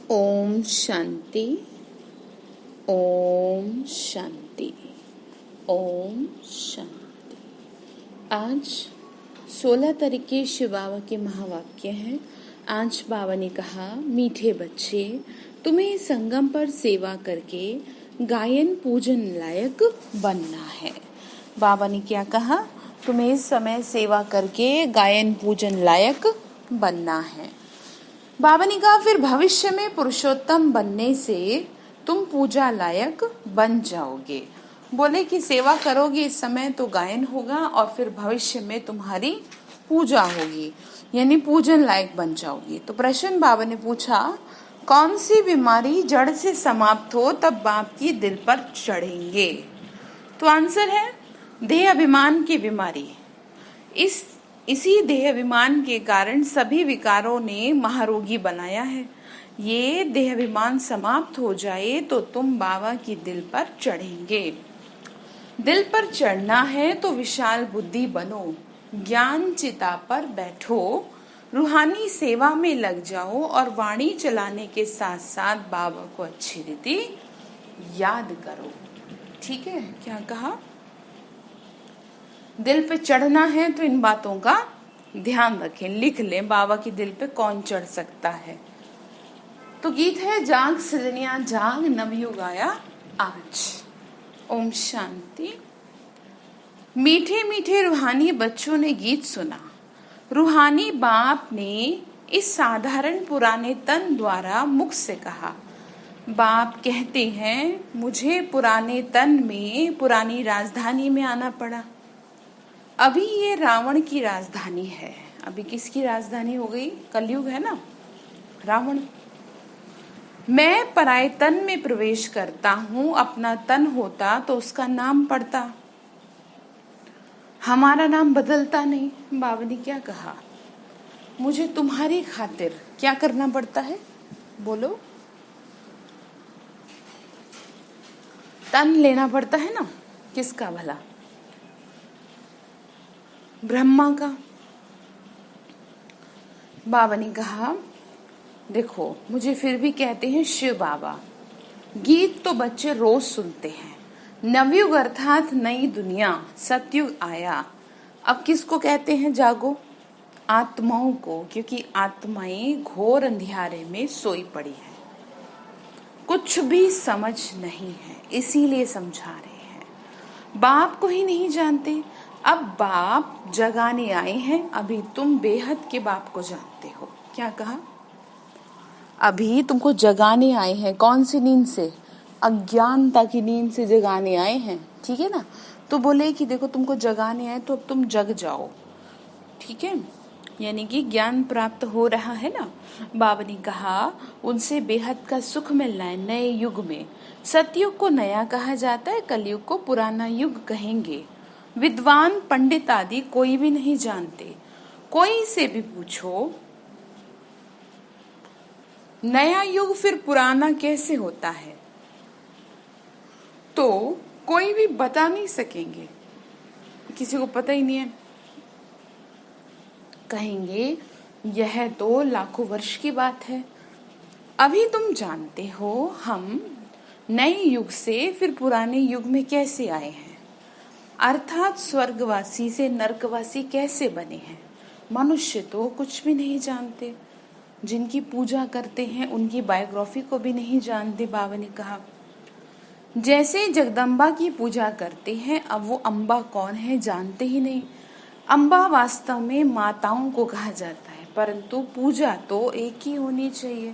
ओम शांति। ओम शांति। ओम शांति। आज 16 तारीख के शिव बाबा के महावाक्य हैं। आज बाबा ने कहा, मीठे बच्चे, तुम्हें संगम पर सेवा करके गायन पूजन लायक बनना है। बाबा ने क्या कहा? तुम्हें इस समय सेवा करके गायन पूजन लायक बनना है। बाबा ने कहा, फिर भविष्य में पुरुषोत्तम बनने से तुम पूजा लायक बन जाओगे। बोले कि सेवा करोगे इस समय तो गायन होगा और फिर भविष्य में तुम्हारी पूजा होगी, यानी पूजन लायक बन जाओगी। तो प्रश्न बाबा ने पूछा, कौन सी बीमारी जड़ से समाप्त हो तब बाप की दिल पर चढ़ेंगे? तो आंसर है देह अभिमान की बीमारी। इसी देह अभिमान के कारण सभी विकारों ने महारोगी बनाया है। ये देह अभिमान समाप्त हो जाए तो तुम बाबा की दिल पर चढ़ेंगे। दिल पर चढ़ना है तो विशाल बुद्धि बनो, ज्ञान चिता पर बैठो, रूहानी सेवा में लग जाओ और वाणी चलाने के साथ साथ बाबा को अच्छी रीति याद करो। ठीक है, क्या कहा? दिल पे चढ़ना है तो इन बातों का ध्यान रखें, लिख लें, बाबा की दिल पे कौन चढ़ सकता है। तो गीत है, जाग सजनिया जाग, नवयुग आया आज। ओम शांति। मीठे मीठे रूहानी बच्चों ने गीत सुना। रूहानी बाप ने इस साधारण पुराने तन द्वारा मुख से कहा। बाप कहते हैं, मुझे पुराने तन में पुरानी राजधानी में आना पड़ा। अभी ये रावण की राजधानी है। अभी किसकी राजधानी हो गई? कलयुग है ना, रावण। मैं पराये तन में प्रवेश करता हूँ। अपना तन होता तो उसका नाम पड़ता, हमारा नाम बदलता नहीं। बाबा ने क्या कहा? मुझे तुम्हारी खातिर क्या करना पड़ता है? बोलो। तन लेना पड़ता है ना, किसका भला? ब्रह्मा का। बाबा ने कहा, देखो, मुझे फिर भी कहते हैं शिव बाबा। गीत तो बच्चे रोज सुनते हैं। नवयुग अर्थात नई दुनिया, सतयुग आया। अब किसको कहते हैं जागो? आत्माओं को, क्योंकि आत्माएं घोर अंधियारे में सोई पड़ी है, कुछ भी समझ नहीं है, इसीलिए समझा रहे हैं। बाप को ही नहीं जानते। अब बाप जगाने आए हैं। अभी तुम बेहद के बाप को जानते हो। क्या कहा? अभी तुमको जगाने आए हैं। कौन सी नींद से? अज्ञानता की नींद से जगाने आए हैं। ठीक है ना? तो बोले कि देखो, तुमको जगाने आए तो अब तुम जग जाओ। ठीक है, यानी कि ज्ञान प्राप्त हो रहा है ना। बाबा ने कहा, उनसे बेहद का सुख मिलना है नए युग में। सतयुग को नया कहा जाता है, कलयुग को पुराना युग कहेंगे। विद्वान पंडित आदि कोई भी नहीं जानते। कोई से भी पूछो, नया युग फिर पुराना कैसे होता है, तो कोई भी बता नहीं सकेंगे। किसी को पता ही नहीं है। कहेंगे यह तो लाखों वर्ष की बात है। अभी तुम जानते हो हम नए युग से फिर पुराने युग में कैसे आए हैं, अर्थात स्वर्गवासी से नरकवासी कैसे बने हैं। मनुष्य तो कुछ भी नहीं जानते। जिनकी पूजा करते हैं उनकी बायोग्राफी को भी नहीं जानते। बाबा ने कहा, जैसे जगदम्बा की पूजा करते हैं, अब वो अम्बा कौन है जानते ही नहीं। अम्बा वास्तव में माताओं को कहा जाता है, परंतु पूजा तो एक ही होनी चाहिए।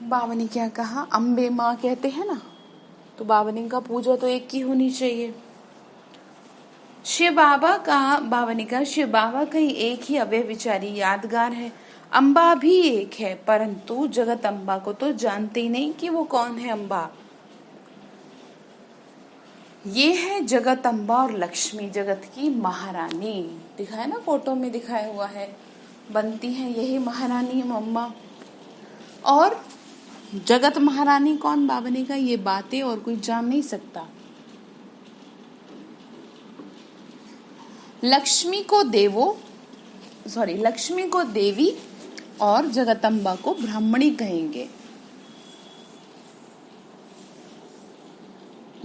बाबा ने क्या कहा? अम्बे माँ कहते हैं ना, तो बाबा ने कहा पूजा तो एक ही होनी चाहिए। शिव बाबा ने कहा, शिव बाबा का ही एक ही अव्यय विचारी यादगार है। अम्बा भी एक है, परंतु जगत अम्बा को तो जानते ही नहीं कि वो कौन है अम्बा। ये है जगत अम्बा और लक्ष्मी, जगत की महारानी। दिखाया ना, फोटो में दिखाया हुआ है, बनती है यही महारानी अम्बा। और जगत महारानी कौन? बाबा ने कहा, ये बातें और कोई जान नहीं सकता। लक्ष्मी को देवी और जगदम्बा को ब्राह्मणी कहेंगे।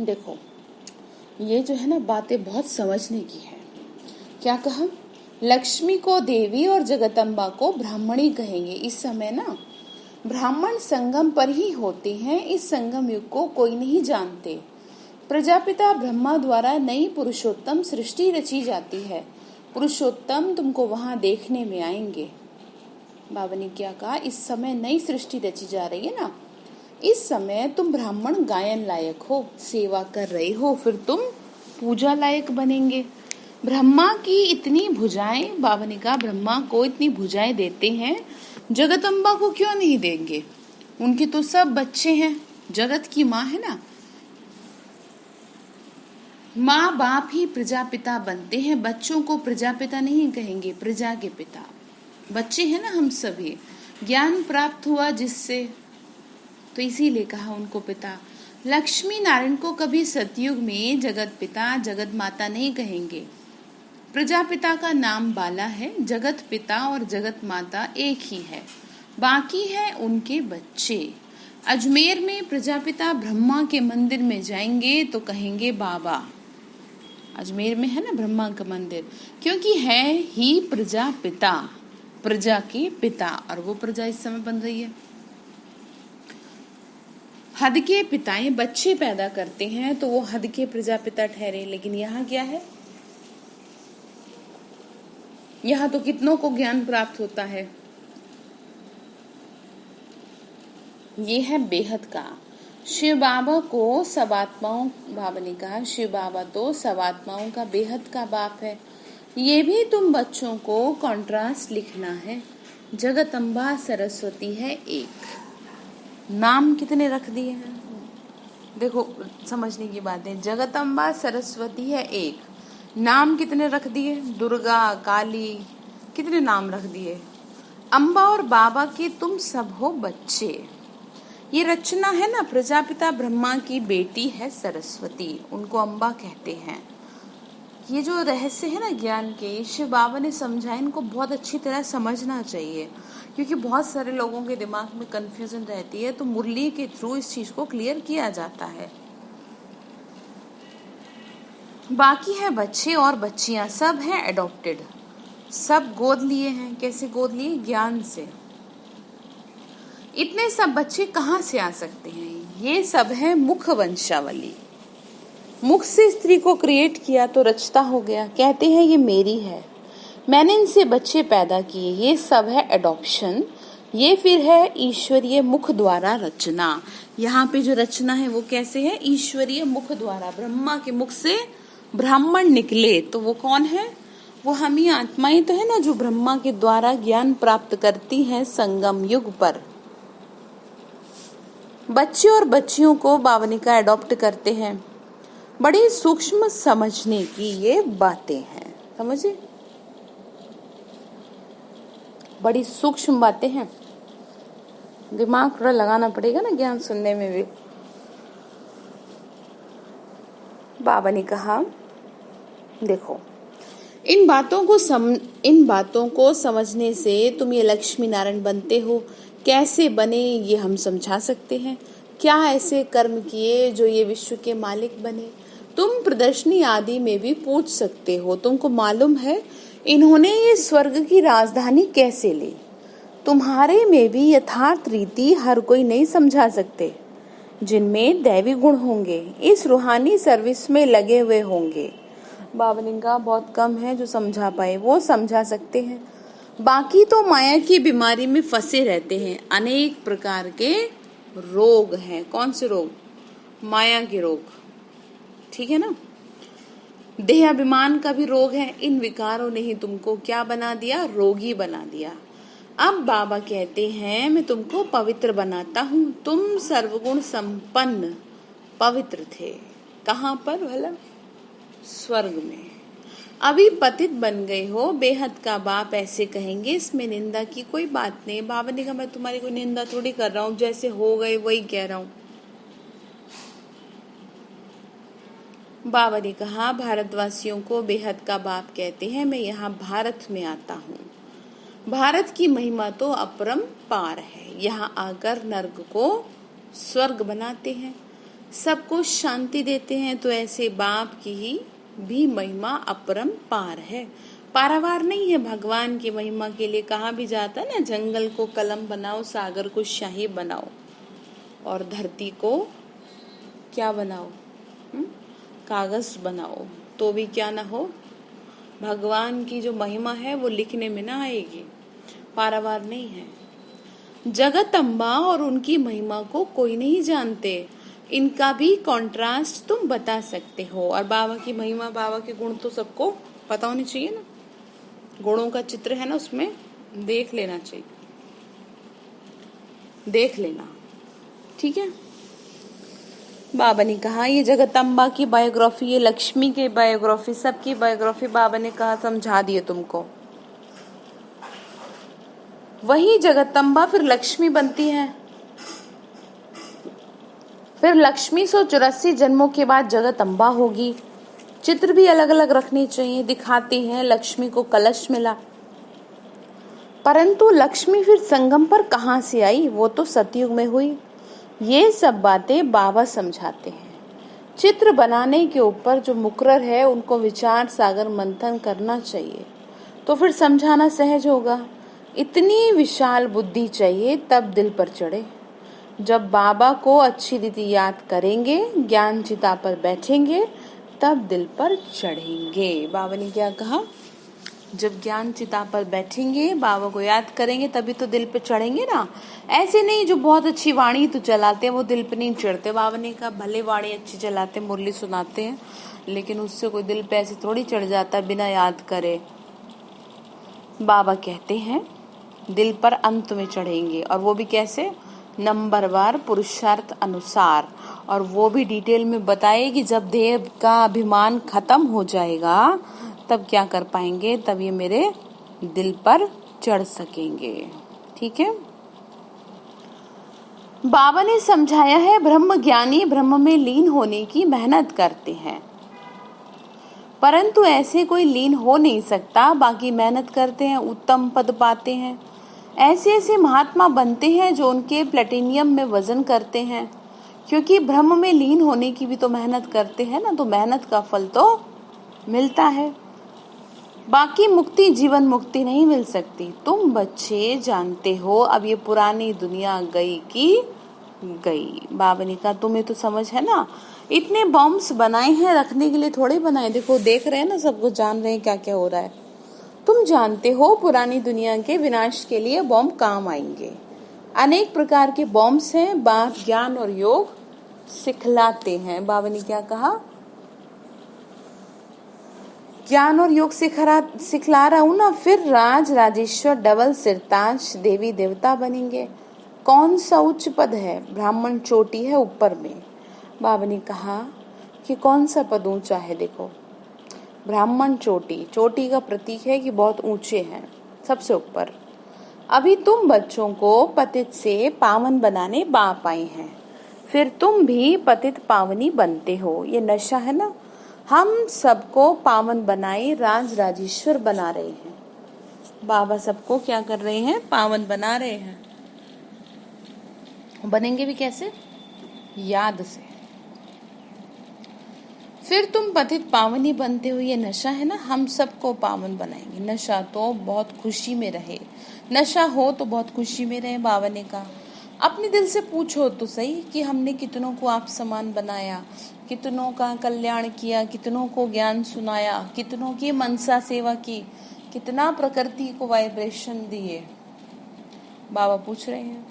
देखो ये जो है ना बातें बहुत समझने की है। क्या कहा? लक्ष्मी को देवी और जगदम्बा को ब्राह्मणी कहेंगे। इस समय ना ब्राह्मण संगम पर ही होते हैं। इस संगम युग को कोई नहीं जानते। प्रजापिता ब्रह्मा द्वारा नई पुरुषोत्तम सृष्टि रची जाती है। पुरुषोत्तम तुमको वहां देखने में आएंगे। बाबा ने क्या कहा? इस समय नई सृष्टि रची जा रही है ना, इस समय तुम ब्राह्मण गायन लायक हो, सेवा कर रहे हो, फिर तुम पूजा लायक बनेंगे। ब्रह्मा की इतनी भुजाएं, बाबा ने कहा ब्रह्मा को इतनी भुजाएं देते हैं, जगदम्बा को क्यों नहीं देंगे? उनके तो सब बच्चे हैं, जगत की माँ है ना। माँ बाप ही प्रजापिता बनते हैं, बच्चों को प्रजापिता नहीं कहेंगे, प्रजा के पिता। बच्चे हैं ना हम सभी, ज्ञान प्राप्त हुआ जिससे, तो इसीलिए कहा उनको पिता। लक्ष्मी नारायण को कभी सतयुग में जगत पिता जगत माता नहीं कहेंगे। प्रजापिता का नाम बाला है, जगत पिता और जगत माता एक ही है, बाकी है उनके बच्चे। अजमेर में प्रजापिता ब्रह्मा के मंदिर में जाएंगे तो कहेंगे बाबा। अजमेर में है ना ब्रह्मा का मंदिर, क्योंकि है ही प्रजापिता, प्रजा के पिता, और वो प्रजा इस समय बन रही है। हद के पिताएं बच्चे पैदा करते हैं तो वो हद के प्रजापिता ठहरे। लेकिन यहाँ क्या है? यहाँ तो कितनों को ज्ञान प्राप्त होता है। ये है बेहद का। शिव बाबा को सब आत्माओं, बाबा ने कहा शिव बाबा तो सब आत्माओं का बेहद का बाप है। ये भी तुम बच्चों को कॉन्ट्रास्ट लिखना है। जगदम्बा सरस्वती है एक, नाम कितने रख दिए हैं देखो, समझने की बात है। जगदम्बा सरस्वती है एक, नाम कितने रख दिए? दुर्गा, काली, कितने नाम रख दिए। अम्बा और बाबा के तुम सब हो बच्चे। ये रचना है ना, प्रजापिता ब्रह्मा की बेटी है सरस्वती, उनको अम्बा कहते हैं। ये जो रहस्य है ना ज्ञान के, शिव बाबा ने समझा, इनको बहुत अच्छी तरह समझना चाहिए, क्योंकि बहुत सारे लोगों के दिमाग में कंफ्यूजन रहती है, तो मुरली के थ्रू इस चीज को क्लियर किया जाता है। बाकी है बच्चे और बच्चियां, सब हैं एडॉप्टेड, सब गोद लिए हैं। कैसे गोद लिए? ज्ञान से। इतने सब बच्चे कहाँ से आ सकते हैं? ये सब है मुख वंशावली। मुख से स्त्री को क्रिएट किया तो रचता हो गया, कहते हैं ये मेरी है, मैंने इनसे बच्चे पैदा किए, ये सब है एडॉप्शन। ये फिर है ईश्वरीय मुख द्वारा रचना। यहाँ पे जो रचना है वो कैसे है? ईश्वरीय मुख द्वारा। ब्रह्मा के मुख से ब्राह्मण निकले, तो वो कौन है? वो हम ही आत्माएं तो है ना, जो ब्रह्मा के द्वारा ज्ञान प्राप्त करती हैं संगम युग पर। बच्चे और बच्चियों को बावनिका एडॉप्ट करते हैं। बड़ी सूक्ष्म समझने की ये बातें हैं, समझे? बड़ी सूक्ष्म बातें हैं, दिमाग थोड़ा लगाना पड़ेगा ना ज्ञान सुनने में भी। बाबा ने कहा देखो, इन बातों को समझने से तुम ये लक्ष्मी नारायण बनते हो। कैसे बने ये हम समझा सकते हैं। क्या ऐसे कर्म किए जो ये विश्व के मालिक बने? तुम प्रदर्शनी आदि में भी पूछ सकते हो। तुमको मालूम है इन्होंने ये स्वर्ग की राजधानी कैसे ली? तुम्हारे में भी यथार्थ रीति हर कोई नहीं समझा सकते। जिनमें दैवी गुण होंगे, इस रूहानी सर्विस में लगे हुए होंगे। बावलिंगा बहुत कम है जो समझा पाए, वो समझा सकते हैं। बाकी तो माया की बीमारी में फंसे रहते हैं। अनेक प्रकार के रोग हैं। कौन से रोग? माया के रोग, ठीक है ना। देहाभिमान का भी रोग है। इन विकारों ने ही तुमको क्या बना दिया? रोगी बना दिया। अब बाबा कहते हैं मैं तुमको पवित्र बनाता हूँ। तुम सर्वगुण संपन्न पवित्र थे। कहाँ पर भला? स्वर्ग में। अभी पतित बन गए हो। बेहद का बाप ऐसे कहेंगे, इसमें निंदा की कोई बात नहीं। बाबा ने कहा मैं तुम्हारी कोई निंदा थोड़ी कर रहा हूँ, जैसे हो गए वही कह रहा हूँ। बाबा ने कहा भारतवासियों को बेहद का बाप कहते हैं। मैं यहाँ भारत में आता हूँ। भारत की महिमा तो अपरंपार है। यहाँ आकर नर्क को स्वर्ग बनाते हैं, सबको शांति देते हैं। तो ऐसे बाप की ही भी महिमा अपरंपार है, पारावार नहीं है। भगवान की महिमा के लिए कहा भी जाता है ना, जंगल को कलम बनाओ, सागर को शाही बनाओ और धरती को क्या बनाओ, कागज बनाओ, तो भी क्या ना हो, भगवान की जो महिमा है वो लिखने में ना आएगी, पारावार नहीं है। जगत अम्बा और उनकी महिमा को कोई नहीं जानते, इनका भी कॉन्ट्रास्ट तुम बता सकते हो। और बाबा की महिमा, बाबा के गुण तो सबको पता होने चाहिए ना, गुणों का चित्र है ना, उसमें देख लेना चाहिए, देख लेना, ठीक है। बाबा ने कहा ये जगदम्बा की बायोग्राफी, ये लक्ष्मी की बायोग्राफी, सबकी बायोग्राफी बाबा ने कहा समझा दिए तुमको। वही जगदम्बा फिर लक्ष्मी बनती है, फिर लक्ष्मी 184 जन्मों के बाद जगदम्बा होगी। चित्र भी अलग अलग रखने चाहिए, दिखाते हैं लक्ष्मी को कलश मिला, परंतु लक्ष्मी फिर संगम पर कहाँ से आई, वो तो सतयुग में हुई। ये सब बातें बाबा समझाते हैं। चित्र बनाने के ऊपर जो मुकर्रर है उनको विचार सागर मंथन करना चाहिए, तो फिर समझाना सहज होगा। इतनी विशाल बुद्धि चाहिए तब दिल पर चढ़े। जब बाबा को अच्छी रीति याद करेंगे, ज्ञान चिता पर बैठेंगे, तब दिल पर चढ़ेंगे। बाबा ने क्या कहा, जब ज्ञान चिता पर बैठेंगे, बाबा को याद करेंगे, तभी तो दिल पे चढ़ेंगे ना। ऐसे नहीं जो बहुत अच्छी वाणी तो चलाते हैं वो दिल पे नहीं चढ़ते। बाबा ने कहा भले वाणी अच्छी चलाते, मुरली सुनाते हैं, लेकिन उससे कोई दिल पे ऐसे थोड़ी चढ़ जाता बिना याद करे। बाबा कहते हैं दिल पर अंत में चढ़ेंगे, और वो भी कैसे, नंबरवार पुरुषार्थ अनुसार। और वो भी डिटेल में बताए कि जब देह का अभिमान खत्म हो जाएगा तब क्या कर पाएंगे, तब ये मेरे दिल पर चढ़ सकेंगे, ठीक है। बाबा ने समझाया है ब्रह्म ज्ञानी ब्रह्म में लीन होने की मेहनत करते हैं, परंतु ऐसे कोई लीन हो नहीं सकता, बाकी मेहनत करते हैं, उत्तम पद पाते हैं। ऐसे ऐसे महात्मा बनते हैं जो उनके प्लेटिनियम में वजन करते हैं, क्योंकि ब्रह्म में लीन होने की भी तो मेहनत करते हैं ना, तो मेहनत का फल तो मिलता है। बाकी मुक्ति जीवन मुक्ति नहीं मिल सकती। तुम बच्चे जानते हो अब ये पुरानी दुनिया गई की गई। बाबा ने कहा तुम्हें तो समझ है ना, इतने बॉम्ब्स बनाए हैं रखने के लिए थोड़े बनाए, देखो देख रहे हैं ना, सब कुछ जान रहे हैं क्या क्या हो रहा है। तुम जानते हो पुरानी दुनिया के विनाश के लिए बॉम्ब काम आएंगे। अनेक प्रकार के बॉम्ब्स हैं, बाप ज्ञान और योग सिखलाते हैं। बाबा ने क्या कहा, ज्ञान और योग सिखला रहा हूं ना, फिर राज राजेश्वर डबल सिरताज देवी देवता बनेंगे। कौन सा उच्च पद है, ब्राह्मण चोटी है ऊपर में। बाबा ने कहा कि कौन सा पद ऊंचा है, देखो ब्राह्मण चोटी, चोटी का प्रतीक है कि बहुत ऊंचे हैं, सबसे ऊपर। अभी तुम बच्चों को पतित से पावन बनाने बाप आए हैं, फिर तुम भी पतित पावनी बनते हो। ये नशा है ना, हम सबको पावन बनाए राज राजेश्वर बना रहे हैं। बाबा सबको क्या कर रहे हैं, पावन बना रहे हैं। बनेंगे भी कैसे, याद से। फिर तुम पतित पावनी बनते हो, ये नशा है ना, हम सबको पावन बनाएंगे। नशा तो बहुत खुशी में रहे, नशा हो तो बहुत खुशी में रहे। बाबा ने कहा अपने दिल से पूछो तो सही कि हमने कितनों को आप समान बनाया, कितनों का कल्याण किया, कितनों को ज्ञान सुनाया, कितनों की मनसा सेवा की, कितना प्रकृति को वाइब्रेशन दिए। बाबा पूछ रहे हैं।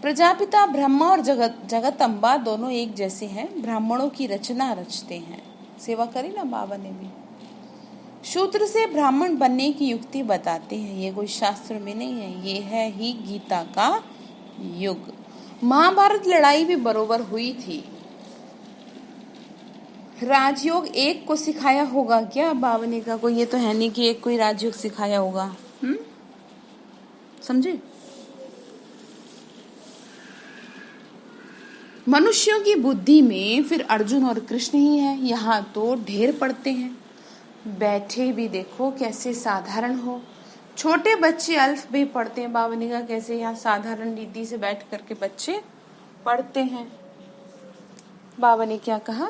प्रजापिता ब्रह्मा और जगत अम्बा दोनों एक जैसे हैं, ब्राह्मणों की रचना रचते हैं। सेवा करी ना बाबा ने भी। शूद्र से ब्राह्मण बनने की युक्ति बताते हैं, ये कोई शास्त्र में नहीं है, ये है ही गीता का युग। महाभारत लड़ाई भी बरोबर हुई थी। राजयोग एक को सिखाया होगा क्या, बाबा ने कहा कोई ये तो है नहीं कि एक कोई राजयोग सिखाया होगा। समझे, मनुष्यों की बुद्धि में फिर अर्जुन और कृष्ण ही है। यहाँ तो ढेर पड़ते हैं, बैठे भी देखो कैसे साधारण हो, छोटे बच्चे अल्फ बे पढ़ते हैं। बाबा ने कहा कैसे? यहाँ साधारण रीति से बैठ करके बच्चे पढ़ते हैं। बाबा ने क्या कहा?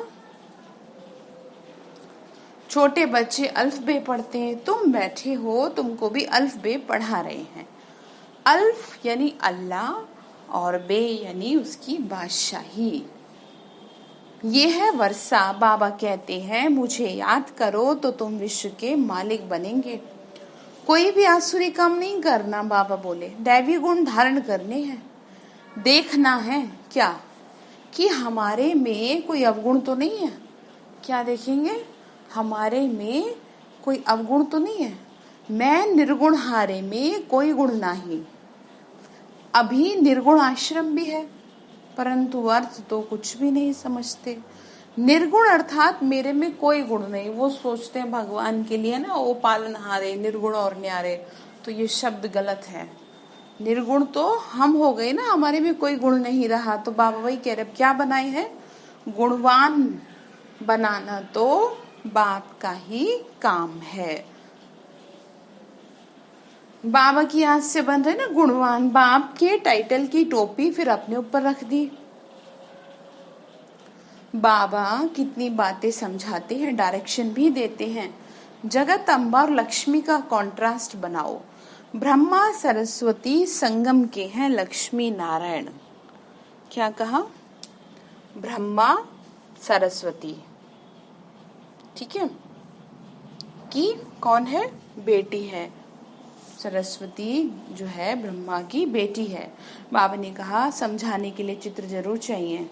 छोटे बच्चे अल्फ बे पढ़ते हैं, तुम बैठे हो, तुमको भी अल्फ बे पढ़ा रहे हैं। अल्फ यानी अल्लाह और बे यानी उसकी बादशाही। ये है वर्षा। बाबा कहते हैं मुझे याद करो तो तुम विश्व के मालिक बनेंगे। कोई भी आसुरी काम नहीं करना। बाबा बोले दैवी गुण धारण करने हैं। देखना है क्या कि हमारे में कोई अवगुण तो नहीं है। क्या देखेंगे? हमारे में कोई अवगुण तो नहीं है। मैं निर्गुण हारे में कोई गुण नहीं। अभी निर्गुण आश्रम भी है परंतु अर्थ तो कुछ भी नहीं समझते। निर्गुण अर्थात मेरे में कोई गुण नहीं। वो सोचते हैं भगवान के लिए ना वो पालनहारे, निर्गुण और न्यारे। तो ये शब्द गलत है। निर्गुण तो हम हो गए ना, हमारे में कोई गुण नहीं रहा। तो बाबा वही कह रहे क्या बनाए हैं? गुणवान बनाना तो बाप का ही काम है। बाबा की आज से बन रहे ना गुणवान। बाप के टाइटल की टोपी फिर अपने ऊपर रख दी। बाबा कितनी बातें समझाते हैं, डायरेक्शन भी देते हैं। जगत अम्बा और लक्ष्मी का कॉन्ट्रास्ट बनाओ। ब्रह्मा सरस्वती संगम के हैं लक्ष्मी नारायण। क्या कहा? ब्रह्मा सरस्वती, ठीक है, कि कौन है? बेटी है। सरस्वती जो है ब्रह्मा की बेटी है। बाबा ने कहा समझाने के लिए चित्र जरूर चाहिए।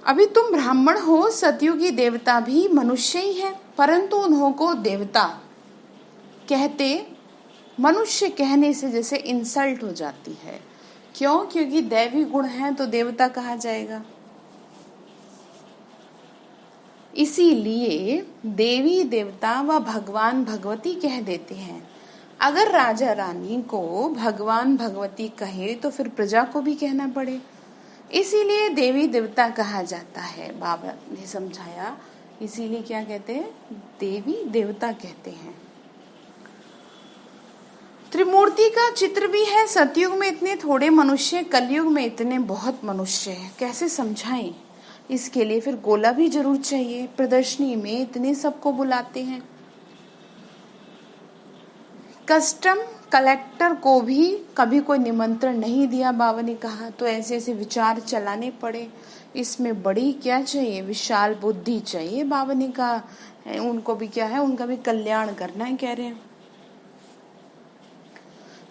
अभी तुम ब्राह्मण हो, सतयुगी देवता भी मनुष्य ही है परंतु उन्हों को देवता कहते मनुष्य कहने से जैसे इंसल्ट हो जाती है। क्यों? क्योंकि दैवी गुण है तो देवता कहा जाएगा। इसीलिए देवी देवता व भगवान भगवती कह देते हैं। अगर राजा रानी को भगवान भगवती कहे तो फिर प्रजा को भी कहना पड़े, इसीलिए देवी देवता कहा जाता है। बाबा ने समझाया इसीलिए क्या कहते हैं? देवी देवता कहते हैं। त्रिमूर्ति का चित्र भी है। सतयुग में इतने थोड़े मनुष्य, कलयुग में इतने बहुत मनुष्य हैं। कैसे समझाएं? इसके लिए फिर गोला भी जरूर चाहिए। प्रदर्शनी में इतने सबको बुलाते हैं। कस्टम कलेक्टर को भी कभी कोई निमंत्रण नहीं दिया बाबा ने कहा। तो ऐसे ऐसे विचार चलाने पड़े। इसमें बड़ी क्या चाहिए? विशाल बुद्धि चाहिए। बाबा ने कहा उनको भी क्या है, उनका भी कल्याण करना है, कह रहे हैं।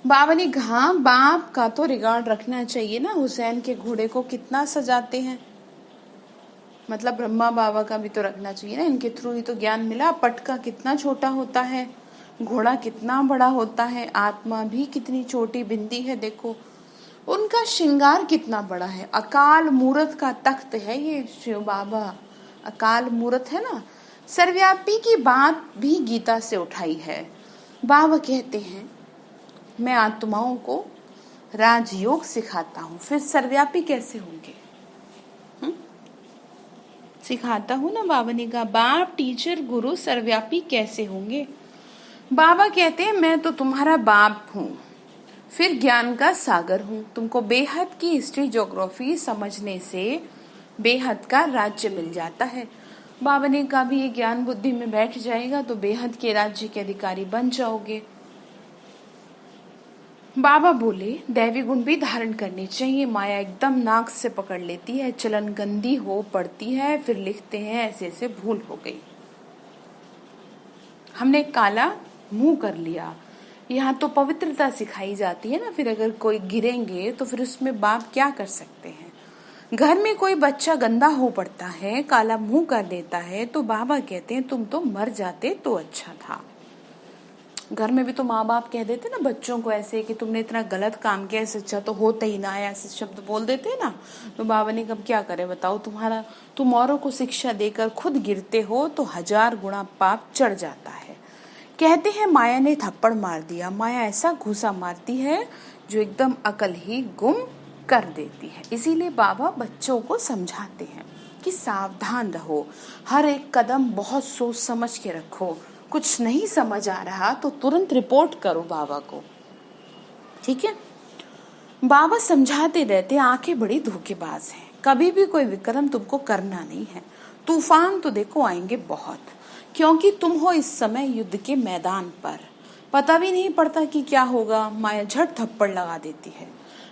बाबा ने कहा बाप का तो रिगार्ड रखना चाहिए ना। हुसैन के घोड़े को कितना सजाते हैं, मतलब ब्रह्मा बाबा का भी तो रखना चाहिए ना। इनके थ्रू ही तो ज्ञान मिला। पटका कितना छोटा होता है, घोड़ा कितना बड़ा होता है, आत्मा भी कितनी छोटी बिंदी है। देखो उनका श्रृंगार कितना बड़ा है। अकाल मूर्त का तख्त है ये शिव बाबा। अकाल मूर्त है ना। सर्वव्यापी की बात भी गीता से उठाई है। बाबा कहते हैं मैं आत्माओं को राजयोग सिखाता हूँ। फिर सर्वव्यापी कैसे होंगे? सिखाता हूँ ना। बाबा ने कहा बाप, टीचर, गुरु सर्वव्यापी कैसे होंगे? बाबा कहते हैं मैं तो तुम्हारा बाप हूँ, फिर ज्ञान का सागर हूँ। तुमको बेहद की हिस्ट्री ज्योग्राफी समझने से बेहद का राज्य मिल जाता है। बाबा ने कहा भी ये ज्ञान बुद्धि में बैठ जाएगा तो बेहद के राज्य के अधिकारी बन जाओगे। बाबा बोले दैवी गुण भी धारण करने चाहिए। माया एकदम नाक से पकड़ लेती है, चलन गंदी हो पड़ती है, फिर लिखते हैं ऐसे ऐसे भूल हो गई। हमने काला मुंह कर लिया। यहाँ तो पवित्रता सिखाई जाती है ना। फिर अगर कोई गिरेंगे तो फिर उसमें बाप क्या कर सकते हैं? घर में कोई बच्चा गंदा हो पड़ता है, काला मुंह कर देता है तो बाबा कहते हैं तुम तो मर जाते तो अच्छा था। घर में भी तो माँ बाप कह देते ना बच्चों को ऐसे कि तुमने इतना गलत काम किया, इससे अच्छा तो होता ही ना है, ऐसे शब्द बोल देते ना। तो बाबा ने कब क्या करे बताओ? तुम औरों को शिक्षा देकर खुद गिरते हो तो 1000 गुना पाप चढ़ जाता है। कहते हैं माया ने थप्पड़ मार दिया। माया ऐसा घूसा मारती है जो एकदम अकल ही गुम कर देती है। इसीलिए बाबा बच्चों को समझाते हैं कि सावधान रहो, हर एक कदम बहुत सोच समझ के रखो। कुछ नहीं समझ आ रहा तो तुरंत रिपोर्ट करो बाबा को, ठीक है। बाबा समझाते रहते आंखें बड़ी धोखेबाज हैं, कभी भी कोई विक्रम तुमको करना नहीं है। तूफान तो देखो आएंगे बहुत, क्योंकि तुम हो इस समय युद्ध के मैदान पर, पता भी नहीं पड़ता कि क्या होगा, माया झट थप्पड़ लगा देती है।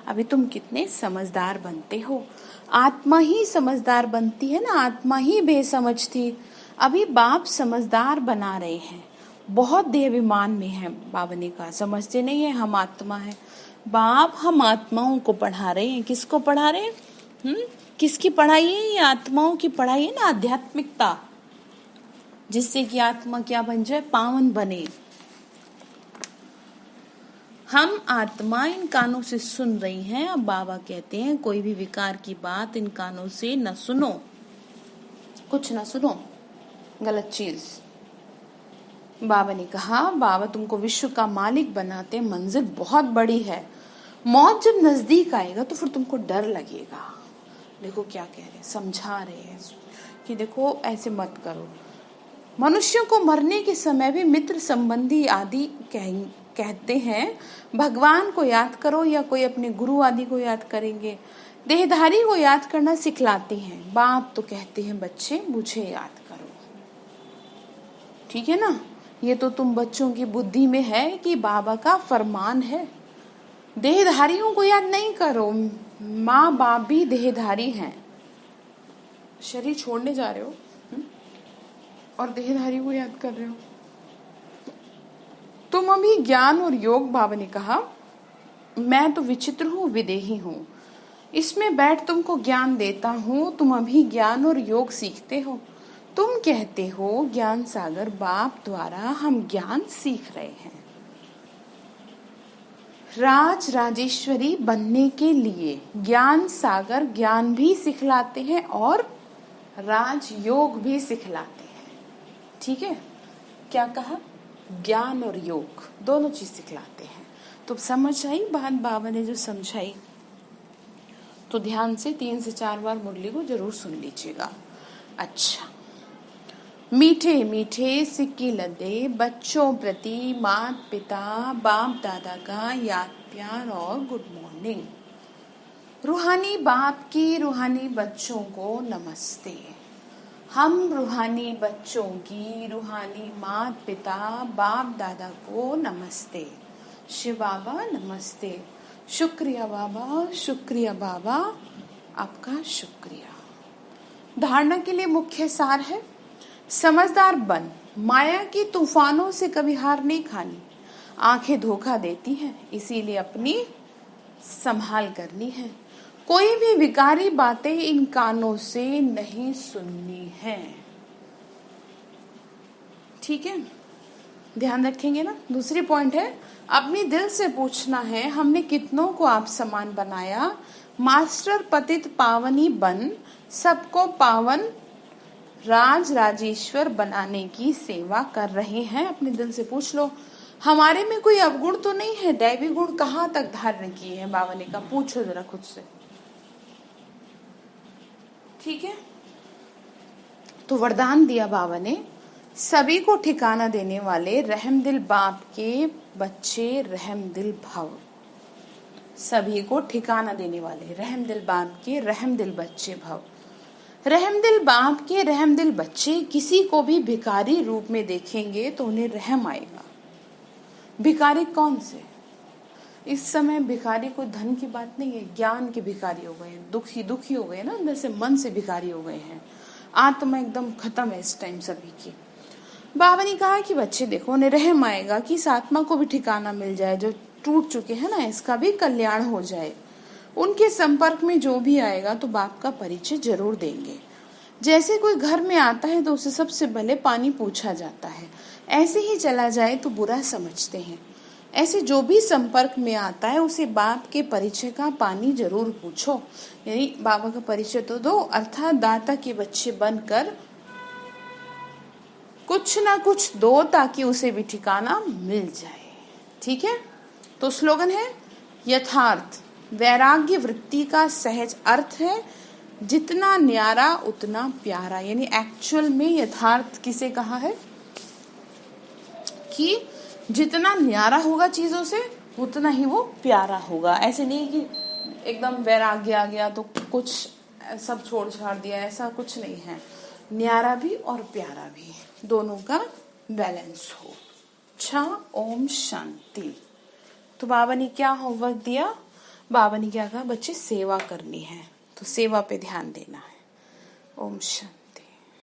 अभी तुम कितने समझदार बनते हो, आत्मा ही समझदार बनती है ना, आत्मा ही बेसमझ थी। अभी बाप समझदार बना रहे हैं, बहुत देहाभिमान में है। बाबा ने कहा समझते नहीं है, हम आत्मा है। बाप हम आत्माओं को पढ़ा रहे हैं। किसको पढ़ा रहे हैं? किसकी पढ़ाई है? ये आत्माओं की पढ़ाई है ना, आध्यात्मिकता, जिससे कि आत्मा क्या बन जाए, पावन बने। हम आत्मा इन कानों से सुन रही हैं। अब बाबा कहते हैं कोई भी विकार की बात इन कानों से न सुनो, कुछ न सुनो, गलत चीज। बाबा ने कहा बाबा तुमको विश्व का मालिक बनाते, मंजिल बहुत बड़ी है। मौत जब नजदीक आएगा तो फिर तुमको डर लगेगा। देखो क्या कह रहे हैं, समझा रहे हैं कि देखो ऐसे मत करो। मनुष्यों को मरने के समय भी मित्र संबंधी आदि कहते हैं भगवान को याद करो, या कोई अपने गुरु आदि को याद करेंगे। देहधारी को याद करना सिखलाते हैं। बाप तो कहते हैं बच्चे मुझे याद करो, ठीक है ना। ये तो तुम बच्चों की बुद्धि में है कि बाबा का फरमान है। देहधारियों को याद नहीं करो, माँ बाप भी देहधारी हैं, शरीर छोड़ने जा रहे हो और देहधारी को याद कर रहे हो। तुम अभी ज्ञान और योग, बाबा ने कहा मैं तो विचित्र हूँ, विदेही हूँ, इसमें बैठ तुमको ज्ञान देता हूँ। तुम अभी ज्ञान और योग सीखते हो। तुम कहते हो ज्ञान सागर बाप द्वारा हम ज्ञान सीख रहे हैं। राज राजेश्वरी बनने के लिए ज्ञान सागर ज्ञान भी सिखलाते हैं और राज योग भी सिखलाते हैं, ठीक है। क्या कहा? ज्ञान और योग दोनों चीज सिखलाते हैं। तो समझ आई बात बाबा ने जो समझाई? तो ध्यान से 3 से 4 बार मुरली को जरूर सुन लीजिएगा। अच्छा, मीठे मीठे सिक्के लदे बच्चों प्रति माता पिता बाप दादा का याद प्यार और गुड मॉर्निंग। रूहानी बाप की रूहानी बच्चों को नमस्ते। हम रूहानी बच्चों की रूहानी माता पिता बाप दादा को नमस्ते। शिव बाबा नमस्ते। शुक्रिया बाबा, शुक्रिया बाबा, आपका शुक्रिया। धारणा के लिए मुख्य सार है समझदार बन, माया की तूफानों से कभी हार नहीं खानी। आंखें धोखा देती हैं, इसीलिए अपनी संभाल करनी है। कोई भी विकारी बातें इन कानों से नहीं सुननी है, ठीक है, ध्यान रखेंगे ना। दूसरी पॉइंट है अपनी दिल से पूछना है हमने कितनों को आप समान बनाया। मास्टर पतित पावनी बन सबको पावन राज राजेश्वर बनाने की सेवा कर रहे हैं। अपने दिल से पूछ लो हमारे में कोई अवगुण तो नहीं है, दैवी गुण कहाँ तक धारण किए हैं। बाबा ने कहा पूछो जरा खुद से, ठीक है। तो वरदान दिया बाबा ने, सभी को ठिकाना देने वाले रहमदिल बाप के बच्चे रहमदिल भव। सभी को ठिकाना देने वाले रहमदिल बाप के रहमदिल बच्चे भव। रहमदिल बाप के रहमदिल बच्चे किसी को भी भिखारी रूप में देखेंगे तो उन्हें रहम आएगा। भिखारी कौन से? इस समय भिखारी कोई धन की बात नहीं है, ज्ञान के भिखारी हो गए हैं, दुखी हो गए ना, अंदर से मन से भिखारी हो गए हैं। आत्मा एकदम खत्म है इस टाइम सभी की। बाबा ने कहा कि बच्चे देखो उन्हें रहम आएगा कि इस आत्मा को भी ठिकाना मिल जाए, जो टूट चुके हैं ना, इसका भी कल्याण हो जाए। उनके संपर्क में जो भी आएगा तो बाप का परिचय जरूर देंगे। जैसे कोई घर में आता है तो उसे सबसे पहले पानी पूछा जाता है, ऐसे ही चला जाए तो बुरा समझते हैं। ऐसे जो भी संपर्क में आता है उसे बाप के परिचय का पानी जरूर पूछो, यानी बाबा का परिचय तो दो, अर्थात दाता के बच्चे बनकर कुछ ना कुछ दो ताकि उसे भी ठिकाना मिल जाए, ठीक है। तो स्लोगन है यथार्थ वैराग्य वृत्ति का सहज अर्थ है, जितना न्यारा उतना प्यारा। यानी एक्चुअल में यथार्थ किसे कहा है? कि जितना न्यारा होगा चीजों से उतना ही वो प्यारा होगा। ऐसे नहीं कि एकदम वैराग्य आ गया तो कुछ सब छोड़ छाड़ दिया, ऐसा कुछ नहीं है। न्यारा भी और प्यारा भी, दोनों का बैलेंस हो। अच्छा, ओम शांति। तो बाबा ने क्या होमवर्क दिया? बाबा ने क्या कहा? बच्चे सेवा करनी है, तो सेवा पे ध्यान देना है। ओम शांति।